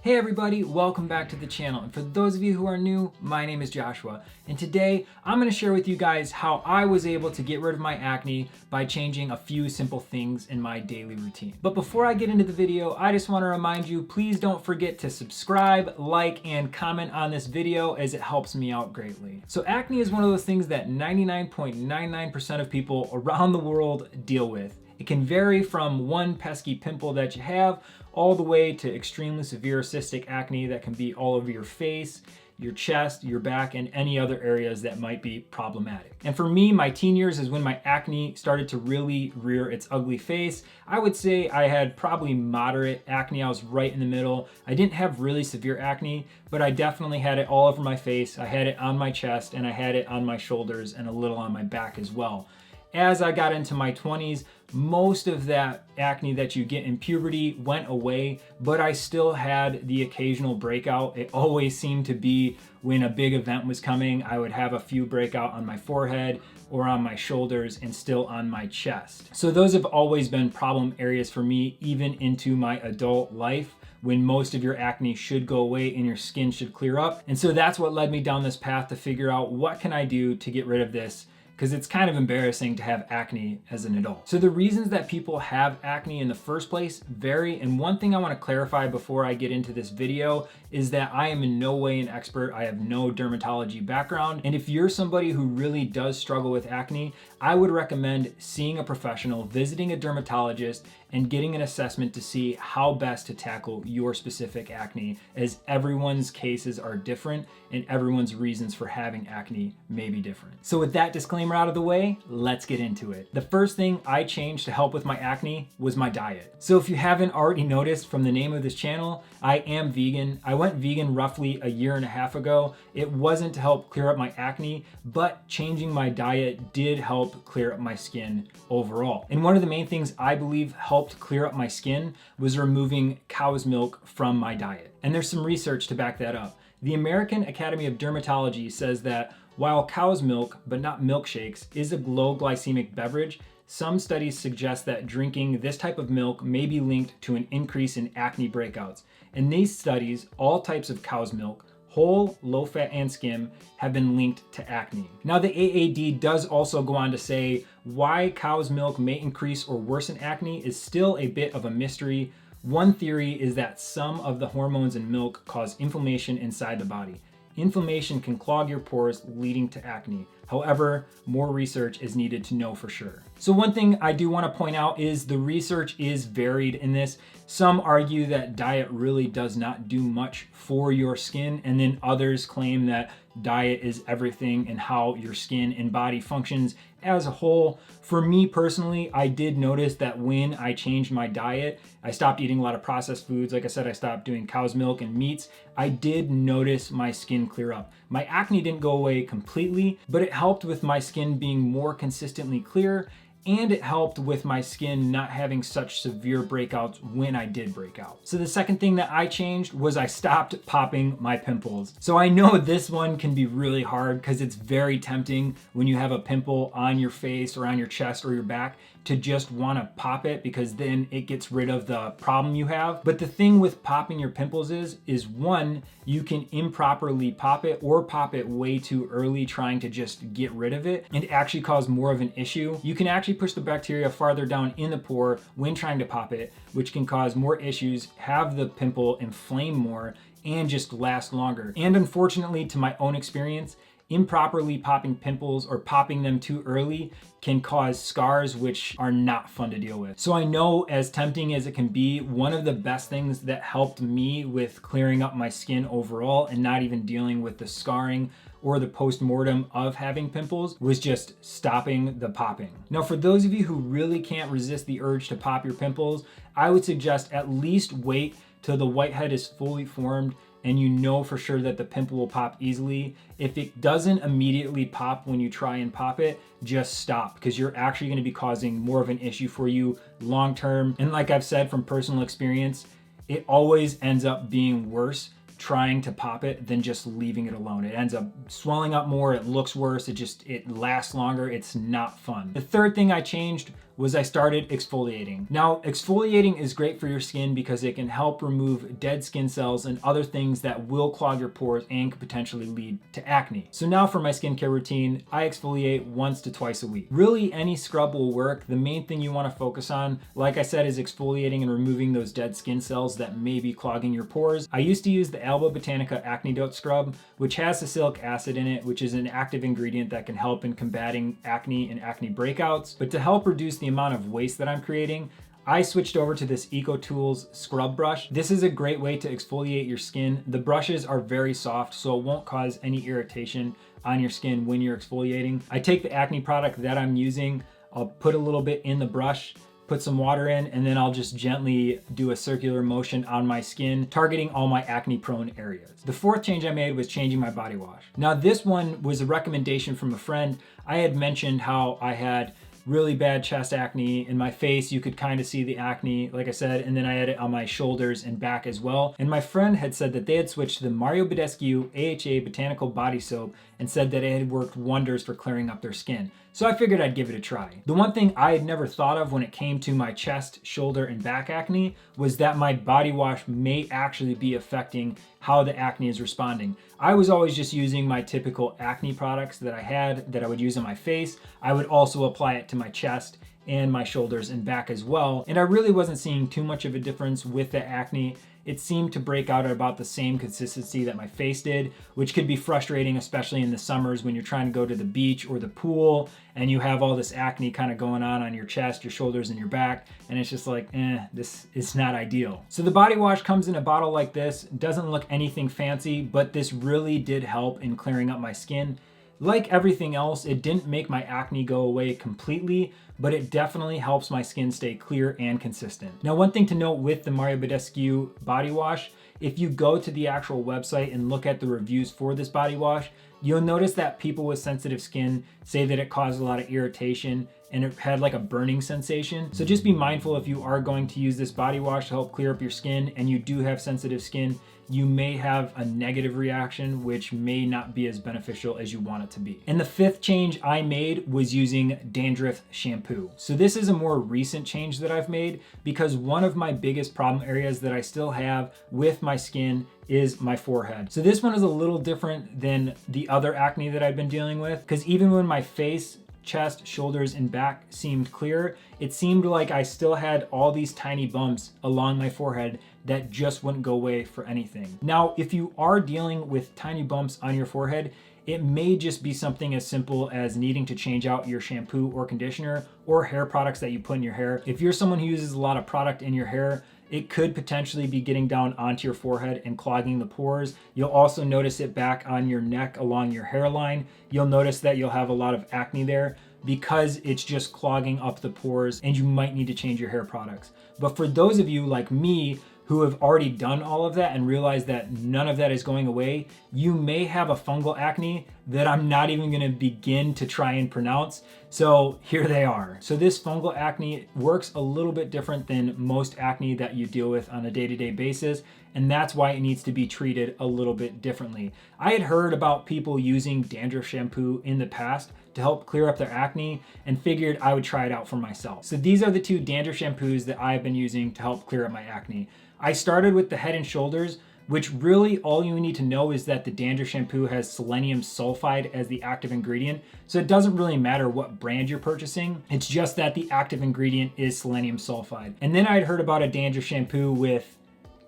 Hey everybody, welcome back to the channel. And for those of you who are new, my name is Joshua. And today I'm going to share with you guys how I was able to get rid of my acne by changing a few simple things in my daily routine. But before I get into the video, I just want to remind you, please don't forget to subscribe, like, and comment on this video as it helps me out greatly. So acne is one of those things that 99.99% of people around the world deal with. It can vary from one pesky pimple that you have all the way to extremely severe cystic acne that can be all over your face, your chest, your back, and any other areas that might be problematic. And for me, my teen years is when my acne started to really rear its ugly face. I would say I had probably moderate acne. I was right in the middle. I didn't have really severe acne, but I definitely had it all over my face. I had it on my chest and I had it on my shoulders and a little on my back as well. As I got into my 20s, most of that acne that you get in puberty went away, but I still had the occasional breakout. It always seemed to be when a big event was coming, I would have a few breakout on my forehead or on my shoulders and still on my chest. So those have always been problem areas for me, even into my adult life, when most of your acne should go away and your skin should clear up. And so that's what led me down this path to figure out what can I do to get rid of this, because it's kind of embarrassing to have acne as an adult. So the reasons that people have acne in the first place vary, and one thing I want to clarify before I get into this video is that I am in no way an expert. I have no dermatology background, and if you're somebody who really does struggle with acne, I would recommend seeing a professional, visiting a dermatologist, and getting an assessment to see how best to tackle your specific acne, as everyone's cases are different and everyone's reasons for having acne may be different. So with that disclaimer out of the way, let's get into it. The first thing I changed to help with my acne was my diet. So if you haven't already noticed from the name of this channel, I am vegan. I went vegan roughly 1.5 years ago. It wasn't to help clear up my acne, but changing my diet did help clear up my skin overall. And one of the main things I believe helped clear up my skin was removing cow's milk from my diet. And there's some research to back that up. The American Academy of Dermatology says that while cow's milk, but not milkshakes, is a low glycemic beverage, some studies suggest that drinking this type of milk may be linked to an increase in acne breakouts. In these studies, all types of cow's milk, whole, low fat, and skim, have been linked to acne. Now the AAD does also go on to say why cow's milk may increase or worsen acne is still a bit of a mystery. One theory is that some of the hormones in milk cause inflammation inside the body. Inflammation can clog your pores, leading to acne. However, more research is needed to know for sure. So one thing I do want to point out is the research is varied in this. Some argue that diet really does not do much for your skin, and then others claim that diet is everything and how your skin and body functions as a whole. For me personally, I did notice that when I changed my diet, I stopped eating a lot of processed foods. Like I said, I stopped doing cow's milk and meats. I did notice my skin clear up. My acne didn't go away completely, but it helped with my skin being more consistently clear, and it helped with my skin not having such severe breakouts when I did break out. So the second thing that I changed was I stopped popping my pimples. So I know this one can be really hard because it's very tempting when you have a pimple on your face or on your chest or your back to just want to pop it, because then it gets rid of the problem you have. But the thing with popping your pimples is one, you can improperly pop it or pop it way too early trying to just get rid of it and actually cause more of an issue. You can actually push the bacteria farther down in the pore when trying to pop it, which can cause more issues, have the pimple inflame more, and just last longer. And unfortunately, to my own experience, improperly popping pimples or popping them too early can cause scars, which are not fun to deal with. So I know, as tempting as it can be, one of the best things that helped me with clearing up my skin overall and not even dealing with the scarring or the post-mortem of having pimples was just stopping the popping. Now, for those of you who really can't resist the urge to pop your pimples, I would suggest at least wait till the whitehead is fully formed and you know for sure that the pimple will pop easily. If it doesn't immediately pop when you try and pop it, just stop, because you're actually going to be causing more of an issue for you long term. And like I've said from personal experience, it always ends up being worse trying to pop it than just leaving it alone. It ends up swelling up more, it looks worse, it lasts longer, it's not fun. The third thing I changed was I started exfoliating. Now, exfoliating is great for your skin because it can help remove dead skin cells and other things that will clog your pores and could potentially lead to acne. So now for my skincare routine, I exfoliate once to twice a week. Really, any scrub will work. The main thing you want to focus on, like I said, is exfoliating and removing those dead skin cells that may be clogging your pores. I used to use the Alba Botanica Acne Dote Scrub, which has salicylic acid in it, which is an active ingredient that can help in combating acne and acne breakouts. But to help reduce the amount of waste that I'm creating, I switched over to this EcoTools scrub brush. This is a great way to exfoliate your skin. The brushes are very soft, so it won't cause any irritation on your skin when you're exfoliating. I take the acne product that I'm using, I'll put a little bit in the brush, put some water in, and then I'll just gently do a circular motion on my skin, targeting all my acne prone areas. The fourth change I made was changing my body wash. Now this one was a recommendation from a friend. I had mentioned how I had really bad chest acne. In my face, you could kind of see the acne, like I said, and then I had it on my shoulders and back as well. And my friend had said that they had switched to the Mario Badescu AHA Botanical Body Soap and said that it had worked wonders for clearing up their skin. So I figured I'd give it a try. The one thing I had never thought of when it came to my chest, shoulder, and back acne was that my body wash may actually be affecting how the acne is responding. I was always just using my typical acne products that I had that I would use on my face. I would also apply it to my chest and my shoulders and back as well. And I really wasn't seeing too much of a difference with the acne. It seemed to break out at about the same consistency that my face did, which could be frustrating, especially in the summers when you're trying to go to the beach or the pool and you have all this acne kind of going on your chest, your shoulders, and your back. And it's just like, this is not ideal. So the body wash comes in a bottle like this. It doesn't look anything fancy, but this really did help in clearing up my skin. Like everything else, it didn't make my acne go away completely, but it definitely helps my skin stay clear and consistent. Now, one thing to note with the Mario Badescu body wash, if you go to the actual website and look at the reviews for this body wash, you'll notice that people with sensitive skin say that it caused a lot of irritation and it had like a burning sensation. So just be mindful if you are going to use this body wash to help clear up your skin and you do have sensitive skin, you may have a negative reaction, which may not be as beneficial as you want it to be. And the fifth change I made was using dandruff shampoo. So this is a more recent change that I've made because one of my biggest problem areas that I still have with my skin is my forehead. So this one is a little different than the other acne that I've been dealing with, because even when my face, chest, shoulders, and back seemed clear, it seemed like I still had all these tiny bumps along my forehead that just wouldn't go away for anything. Now, if you are dealing with tiny bumps on your forehead, it may just be something as simple as needing to change out your shampoo or conditioner or hair products that you put in your hair. If you're someone who uses a lot of product in your hair, it could potentially be getting down onto your forehead and clogging the pores. You'll also notice it back on your neck along your hairline. You'll notice that you'll have a lot of acne there because it's just clogging up the pores and you might need to change your hair products. But for those of you like me who have already done all of that and realized that none of that is going away, you may have a fungal acne that I'm not even gonna begin to try and pronounce. So here they are. So this fungal acne works a little bit different than most acne that you deal with on a day-to-day basis, and that's why it needs to be treated a little bit differently. I had heard about people using dandruff shampoo in the past to help clear up their acne and figured I would try it out for myself. So these are the two dandruff shampoos that I've been using to help clear up my acne. I started with the Head and Shoulders, which really all you need to know is that the dandruff shampoo has selenium sulfide as the active ingredient. So it doesn't really matter what brand you're purchasing. It's just that the active ingredient is selenium sulfide. And then I'd heard about a dandruff shampoo with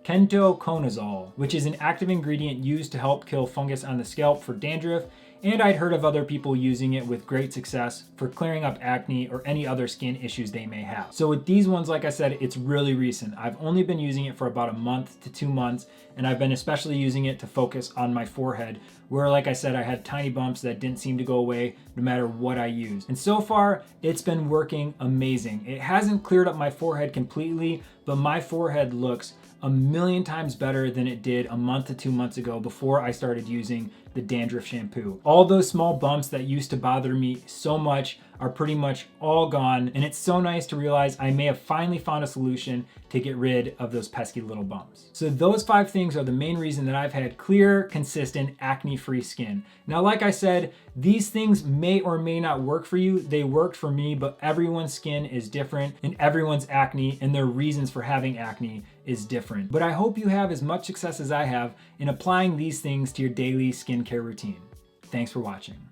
ketoconazole, which is an active ingredient used to help kill fungus on the scalp for dandruff. And I'd heard of other people using it with great success for clearing up acne or any other skin issues they may have. So with these ones, like I said, it's really recent. I've only been using it for about a month to 2 months, and I've been especially using it to focus on my forehead, where, like I said, I had tiny bumps that didn't seem to go away no matter what I used. And so far, it's been working amazing. It hasn't cleared up my forehead completely, but my forehead looks a million times better than it did a month to 2 months ago before I started using the dandruff shampoo. All those small bumps that used to bother me so much are pretty much all gone, and it's so nice to realize I may have finally found a solution to get rid of those pesky little bumps. So those 5 things are the main reason that I've had clear, consistent, acne-free skin. Now, like I said, these things may or may not work for you. They worked for me, but everyone's skin is different, and everyone's acne and their reasons for having acne is different. But I hope you have as much success as I have in applying these things to your daily skincare routine. Thanks for watching.